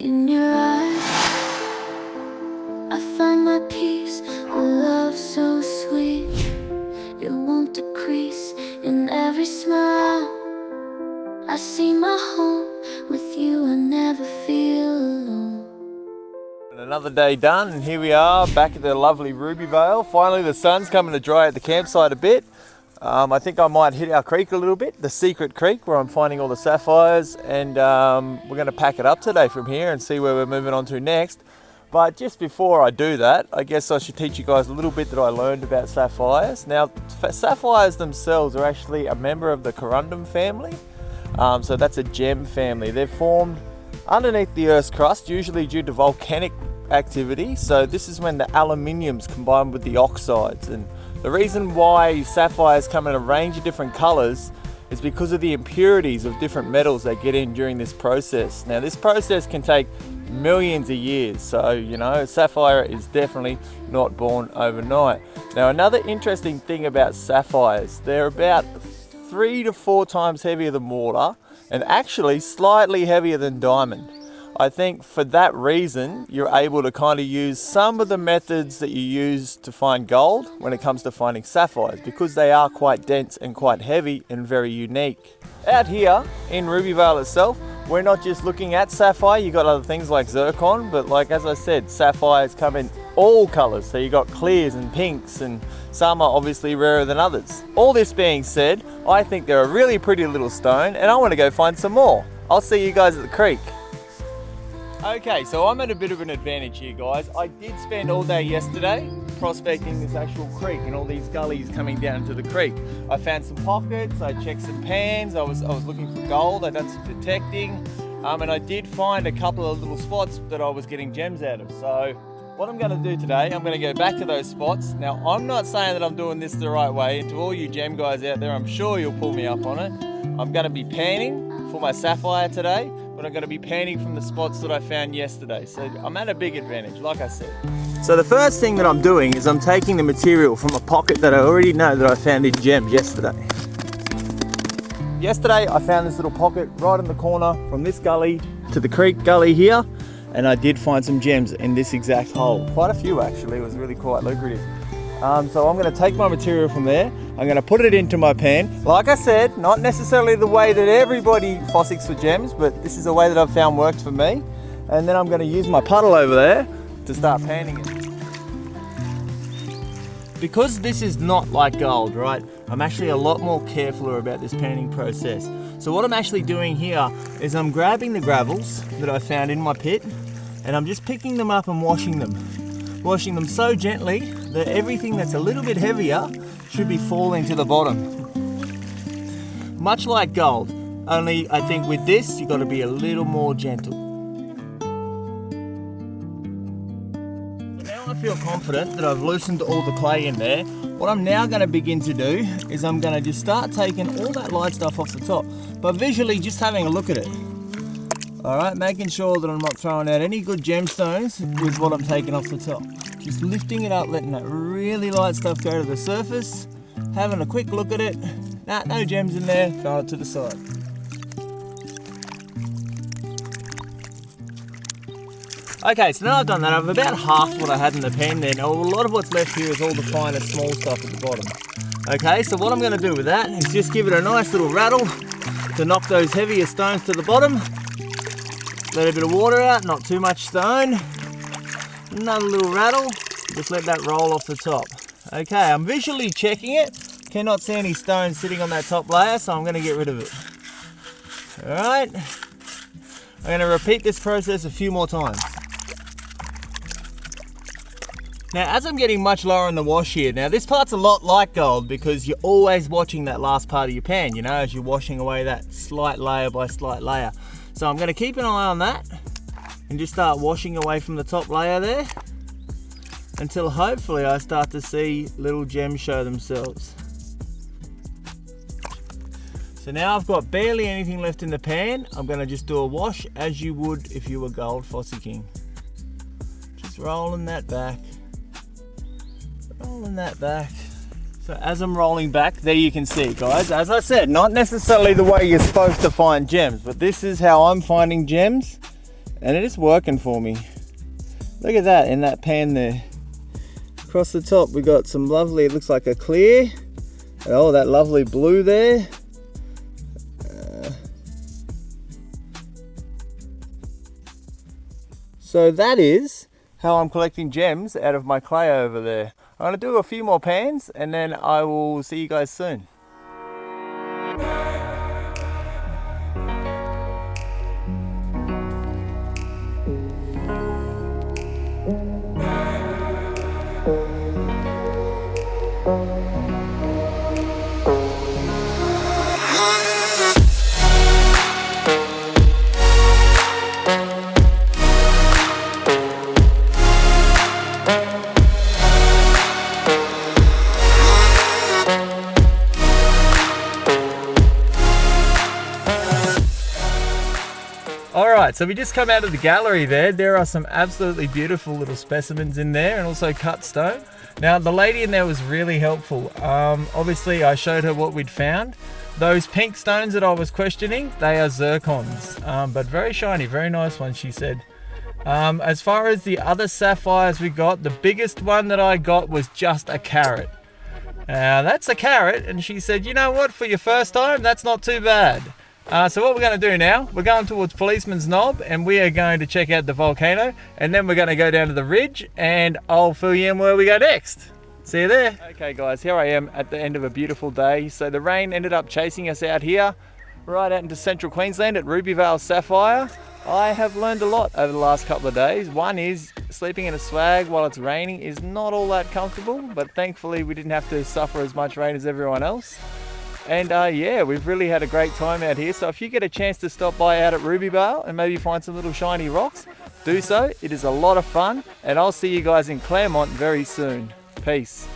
In your eyes, I find my peace, a love so sweet. It won't decrease in every smile. I see my home with you, I never feel alone. Another day done, and here we are back at the lovely Rubyvale. Finally the sun's coming to dry at the campsite a bit. I think I might hit our creek a little bit, the secret creek where I'm finding all the sapphires, and we're going to pack it up today from here and see where we're moving on to next. But just before I do that, I guess I should teach you guys a little bit that I learned about sapphires. Now, sapphires themselves are actually a member of the corundum family. So that's a gem family. They're formed underneath the Earth's crust, usually due to volcanic activity. So this is when the aluminiums combine with the oxides. And the reason why sapphires come in a range of different colors is because of the impurities of different metals they get in during this process. Now, this process can take millions of years. So, you know, a sapphire is definitely not born overnight. Now, another interesting thing about sapphires, they're about 3 to 4 times heavier than water and actually slightly heavier than diamond. I think for that reason, you're able to kind of use some of the methods that you use to find gold when it comes to finding sapphires, because they are quite dense and quite heavy and very unique. Out here in Rubyvale itself, we're not just looking at sapphire, you got other things like zircon, but like as I said, sapphires come in all colors. So you got clears and pinks, and some are obviously rarer than others. All this being said, I think they're a really pretty little stone and I want to go find some more. I'll see you guys at the creek. Okay, so I'm at a bit of an advantage here, guys. I did spend all day yesterday prospecting this actual creek and all these gullies coming down into the creek. I found some pockets, I checked some pans, I was looking for gold, I done some detecting, and I did find a couple of little spots that I was getting gems out of. So what I'm going to do today, I'm going to go back to those spots. Now, I'm not saying that I'm doing this the right way, and to all you gem guys out there, I'm sure you'll pull me up on it. I'm going to be panning for my sapphire today, but I'm going to be panning from the spots that I found yesterday. So I'm at a big advantage, like I said. So the first thing that I'm doing is I'm taking the material from a pocket that I already know that I found in gems yesterday. Yesterday I found this little pocket right in the corner from this gully to the creek gully here, and I did find some gems in this exact hole. Quite a few actually, it was really quite lucrative. So I'm going to take my material from there, I'm going to put it into my pan. Like I said, not necessarily the way that everybody fossicks for gems, but this is a way that I've found works for me. And then I'm going to use my puddle over there to start panning it. Because this is not like gold, right? I'm actually a lot more careful about this panning process. So what I'm actually doing here is I'm grabbing the gravels that I found in my pit and I'm just picking them up and washing them. Washing them so gently that everything that's a little bit heavier should be falling to the bottom. Much like gold, only I think with this you've got to be a little more gentle. So now I feel confident that I've loosened all the clay in there. What I'm now going to begin to do is I'm going to just start taking all that light stuff off the top, but visually just having a look at it. Alright, making sure that I'm not throwing out any good gemstones with what I'm taking off the top. Just lifting it up, letting that really light stuff go to the surface, having a quick look at it. Nah, no gems in there, throw it to the side. Okay, so now I've done that, I've about half what I had in the pan there. Now a lot of what's left here is all the finer small stuff at the bottom. Okay, so what I'm going to do with that is just give it a nice little rattle to knock those heavier stones to the bottom. Let a bit of water out, not too much stone. Another little rattle, just let that roll off the top. Okay, I'm visually checking it. Cannot see any stones sitting on that top layer, so I'm going to get rid of it. Alright, I'm going to repeat this process a few more times. Now, as I'm getting much lower in the wash here, now this part's a lot like gold because you're always watching that last part of your pan, you know, as you're washing away that slight layer by slight layer. So I'm going to keep an eye on that and just start washing away from the top layer there until hopefully I start to see little gems show themselves. So now I've got barely anything left in the pan. I'm going to just do a wash as you would if you were gold fossicking. Just rolling that back. Rolling that back. So as I'm rolling back, there you can see, guys, as I said, not necessarily the way you're supposed to find gems, but this is how I'm finding gems And it is working for me. Look at that in that pan there. Across the top we got some lovely, it looks like a clear. Oh, that lovely blue there. So that is how I'm collecting gems out of my clay over there. I'm going to do a few more pans and then I will see you guys soon. Alright, so we just come out of the gallery there. There are some absolutely beautiful little specimens in there and also cut stone. Now the lady in there was really helpful. Obviously I showed her what we'd found. Those pink stones that I was questioning, they are zircons, but very shiny, very nice ones, she said. As far as the other sapphires we got, the biggest one that I got was just a carat. Now that's a carat, and she said, you know what, for your first time, that's not too bad. So what we're going to do now, we're going towards Policeman's Knob and we are going to check out the volcano, and then we're going to go down to the ridge and I'll fill you in where we go next. See you there. Okay guys, here I am at the end of a beautiful day. So the rain ended up chasing us out here, right out into central Queensland at Rubyvale Saphire. I have learned a lot over the last couple of days. One is sleeping in a swag while it's raining is not all that comfortable, but thankfully we didn't have to suffer as much rain as everyone else. And yeah, we've really had a great time out here. So if you get a chance to stop by out at Rubyvale and maybe find some little shiny rocks, do so. It is a lot of fun, and I'll see you guys in Claremont very soon. Peace.